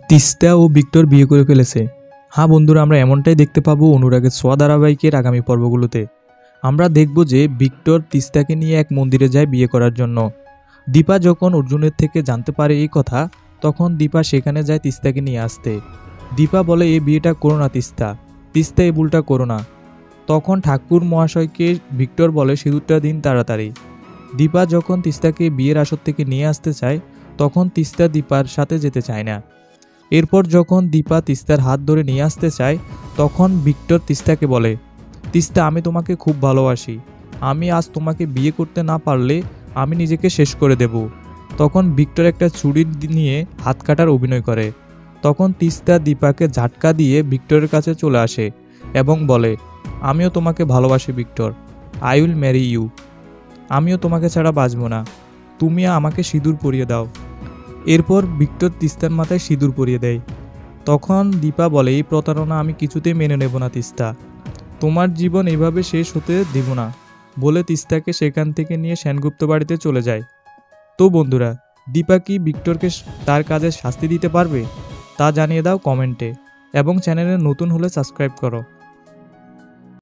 তিস্তা ও Victor বিয়ে করে ফেলেছে। হ্যাঁ বন্ধুরা, আমরা এমনটাই দেখতে পাবো অনুরাগের ছোঁয়া ধারাবাহিকের আগামী পর্বগুলোতে। আমরা দেখব যে ভিক্টর তিস্তাকে নিয়ে এক মন্দিরে যায় বিয়ে করার জন্য। দীপা যখন অর্জুনের থেকে জানতে পারে এই কথা, তখন দীপা সেখানে যায় তিস্তাকে নিয়ে আসতে। দীপা বলে, এই বিয়েটা করো না তিস্তা, তিস্তা এই ভুলটা করো না। তখন ঠাকুর মহাশয়কে ভিক্টর বলে, সিঁদুরটা দিন তাড়াতাড়ি। দীপা যখন তিস্তাকে বিয়ের আসর থেকে নিয়ে আসতে চায়, তখন তিস্তা দীপার সাথে যেতে চায় না। এরপর যখন দীপা তিস্তার হাত ধরে নিয়ে আসতে চায়, তখন ভিক্টর তিস্তাকে বলে, তিস্তা আমি তোমাকে খুব ভালোবাসি, আমি আজ তোমাকে বিয়ে করতে না পারলে আমি নিজেকে শেষ করে দেব। তখন ভিক্টর একটা ছুরি নিয়ে হাত কাটার অভিনয় করে। তখন তিস্তা দীপাকে ঝাটকা দিয়ে ভিক্টরের কাছে চলে আসে এবং বলে, আমিও তোমাকে ভালোবাসি Victor, I will marry you. আমিও তোমাকে ছাড়া বাঁচব না, তুমি আমাকে সিঁদুর পরিয়ে দাও। এরপর ভিক্টর তিস্তার মাথায় সিঁদুর পরিয়ে দেয়। তখন দীপা বলে, এই প্রতারণা আমি কিছুতেই মেনে নেব না তিস্তা, তোমার জীবন এভাবে শেষ হতে দেব না, বলে তিস্তাকে সেখান থেকে নিয়ে সেনগুপ্ত বাড়িতে চলে যায়। তো বন্ধুরা, দীপা কি ভিক্টরকে তার কাজে শাস্তি দিতে পারবে? তা জানিয়ে দাও কমেন্টে, এবং চ্যানেলে নতুন হলে সাবস্ক্রাইব করো।